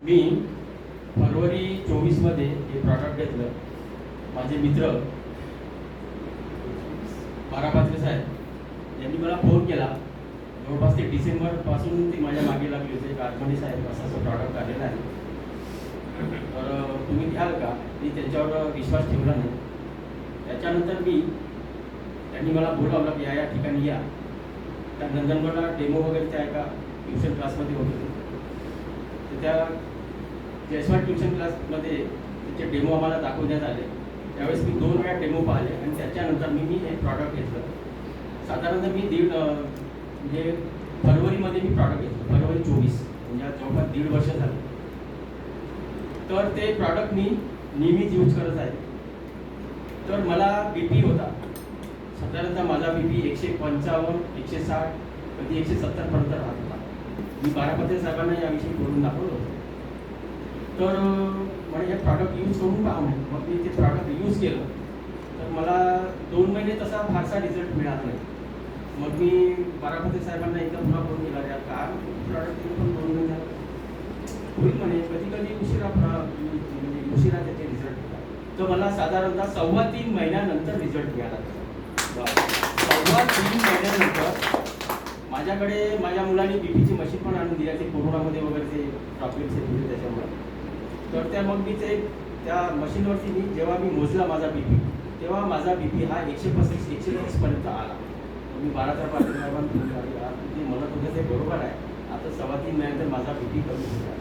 मी February 24 मध्ये हे product घेतलं. माझे मित्र बारापात्रे साहेब यांनी मला फोन केला. जवळपास ते डिसेंबरपासून ते माझ्या मागे लागले होते. कारखाने साहेब असं प्रॉडक्ट आलेलं आहे, तर तुम्ही घ्याल का? मी त्यांच्यावर विश्वास ठेवला नाही. त्याच्यानंतर त्यांनी मला बोलावलं की या ठिकाणी या. त्या नंदनगडला डेमो वगैरे त्या एका ट्युशन क्लासमध्ये होते. तर त्या जयस्वाल ट्युशन क्लासमध्ये त्याचे डेमो आम्हाला दाखवण्यात आले. त्यावेळेस मी 2 वेळा डेमो पाहिले आणि त्याच्यानंतर मी हे प्रॉडक्ट घेतलं. साधारणतः मी म्हणजे फरवरीमध्ये मी प्रॉडक्ट घेतलं. फरवरी 24 म्हणजे जवळपास 1.5 वर्ष झालं. तर ते प्रॉडक्ट मी नेहमीच यूज करत आहे. तर मला BP होता. साधारणतः माझा BP 155, 160, कधी 170 पर्यंत राहत होता. मी बारापात्रे साहेबांना याविषयी बोलून दाखवलं होतं. तर मला हे प्रॉडक्ट यूज करून पहा. मग मी ते प्रॉडक्ट यूज केलं. तर मला 2 महिने तसा फारसा रिझल्ट मिळाला नाही. मग मी बारापात्रे साहेबांना एकदा पुन्हा फोन केला, यार काय प्रॉडक्ट केलं पण 2 महिने होईल म्हणे. कधी कधी उशिरा त्याचे रिझल्ट होता. तर मला साधारणतः 3.25 महिन्यानंतर रिझल्ट मिळाला. 3.25 महिन्यानंतर माझ्याकडे माझ्या मुलांनी BPची मशीन पण आणून दिली. ते कोरोनामध्ये वगैरे ते प्रॉब्लेम्स येत होते त्याच्यामुळे. तर मग मी त्या मशीनवरती जेव्हा मी मोजला माझा BP, तेव्हा माझा BP हा 135, 130 पर्यंत आला. मी बारापात्रे साहेबांना ते म्हणत होते ते बरोबर आहे. आता 3.25 महिन्यानंतर माझा BP कमी होता.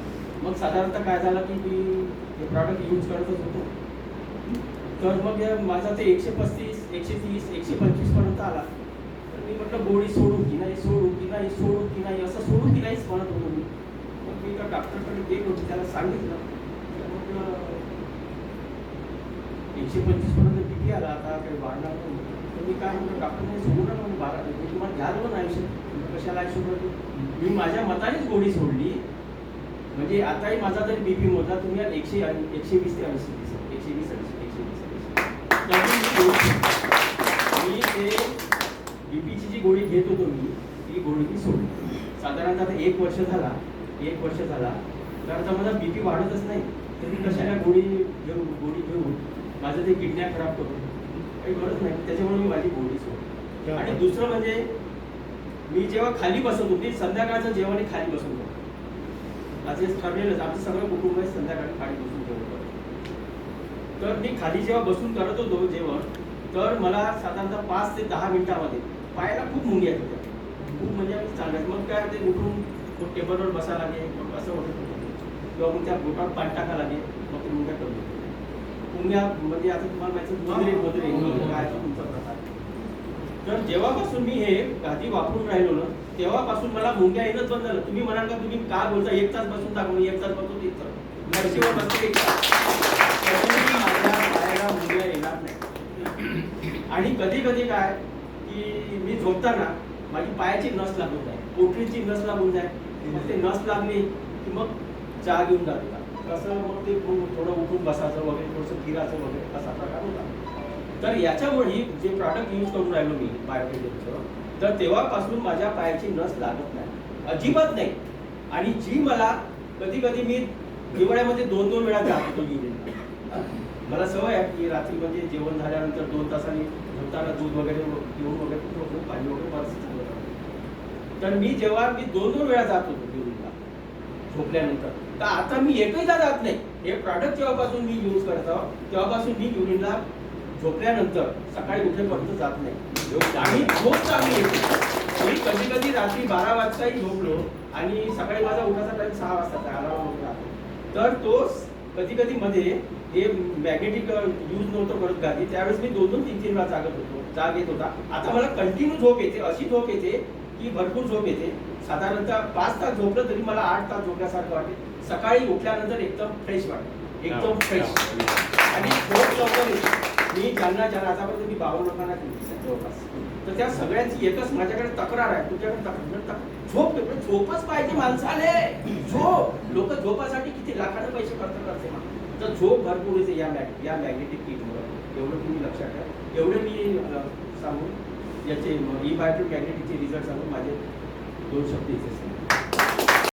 मग साधारणतः काय झालं की मी हे प्रॉडक्ट यूज करतच होतो. तर मग माझा ते 135, 130, 125 पर्यंत आला. तर मी म्हटलं गोळी सोडू की नाही, सोडू की नाही, सोडू की नाही, असं सोडू की नाहीच म्हणत होतो मी. मग मी एका डॉक्टरकडे गेलो होतो, त्याला सांगितलं. म्हटलं 125 पर्यंत BP आला, आता काही वाढणार नाही. तर मी काय म्हटलं, डॉक्टरने सोडू नका म्हणजे 12 मी तुम्हाला घ्याल पण आयुष्य कशाला आयुष्य. मी माझ्या मतानेच गोळी सोडली. म्हणजे आताही माझा जरी BP मोजला तुम्ही 120 ते 80 120 मी ते BPची जी गोळी घेत होतो ती गोळी मी सोडली. साधारणतः आता 1 वर्ष झाला. तर आता माझा BP वाढतच नाही. तर मी कशाला गोळी घेऊन माझं ते किडन्या खराब करून काही गरज नाही. त्याच्यामुळे मी माझी गोळी सोडली. आणि दुसरं म्हणजे मी जेव्हा खाली बसत होती, संध्याकाळचं जेवण खाली बसून होतं. माझे ठरलेलं आमचं सगळं कुटुंब आहे संध्याकाळी खाली बसून जेवण करतो. तर मी खाली जेव्हा बसून करत होतो जेवण, तर मला साधारणतः 5 ते 10 मिनिटामध्ये पायाला खूप मुंग्या येत होत्या. खूप म्हणजे चांगलं. मग काय ते उठून टेबलवर बसायला लागेल, मग असं होत होतं. किंवा मग त्या बोटात पाणी टाकायला लागेल, मग ते मुंग्या कमी होत्या. मुंग्या म्हणजे आता तुम्हाला माहिती मधुरे काय तुमचा प्रकार. तर जेव्हापासून मी हे घाती वापरून राहिलो ना, तेव्हापासून मला मुंग्या येणंच बंद झालं. तुम्ही म्हणाल का तुम्ही का बोलता 1 तास बसून टाकून 1 तास बसून 1 तास नरशीवर बसते 1 तास माझ्या पायाला मुंग्या येणार नाही. आणि कधी कधी काय की मी झोपताना माझी पायाची नस लागून जाईल, पोटरीची नस लागून जाईल. मग ते नस लागली की मग चहा घेऊन जात होता. कसं मग ते थोडं उठून बसायचं वगैरे, थोडंसं फिरायचं वगैरे असा प्रकार होता. तर याच्यामुळे जे प्रॉडक्ट यूज करून राहिलो मी बायोटेकचं, तर तेव्हापासून माझ्या पायाची नस लागत नाही, अजिबात नाही. आणि जी मला कधी कधी मी हिवाळ्यामध्ये 2-2 वेळा जात होतो युरिनला. मला सवय आहे की रात्री म्हणजे जेवण झाल्यानंतर 2 तासांनी झोपताना दूध वगैरे पिऊन वगैरे पाणी वगैरे बरंच चांगलं करतो. तर मी 2-2 वेळा जात होतो युरिनला झोपल्यानंतर. तर आता मी एकहीदा जात नाही. हे प्रॉडक्ट जेव्हापासून मी यूज करतो तेव्हापासून मी युरिनला झोपल्यानंतर सकाळी उठेपर्यंत जात नाही. आणि झोप चांगली येते. मी कधी कधी रात्री 12 वाजताही झोपलो आणि सकाळी माझा उठायचा टाइम 6 वाजता अलार्म राहतो. तर तो कधी कधी मध्ये हे मॅग्नेटिक यूज नव्हतं करत गादी, त्यावेळेस मी 2-2, 3-3 वेळा जाग येत होता. आता मला कंटिन्यू झोप येते. अशी झोप येते की भरपूर झोप येते. साधारणतः 5 तास झोपलं तरी मला 8 तास झोपल्यासारखं वाटते. सकाळी उठल्यानंतर एकदम फ्रेश वाटते, एकदम फ्रेश. आणि झोप लवकर येते. मी ज्यांना आतापर्यंत मी 52 लोकांना जवळपास, तर त्या सगळ्यांची एकच माझ्याकडे तक्रार आहे. तुझ्याकडे झोपच पाहिजे माणसाले. झोप लोक झोपासाठी किती लाखाने पैसे खर्च करते. तर झोप भरपूर येते या मॅग्नेटिक किटमुळे. एवढं तुम्ही लक्षात ठेवा. एवढे मी सांगून याचे बायोटेक मॅग्नेटिकचे रिझल्ट सांगून माझे 2 शब्द इथे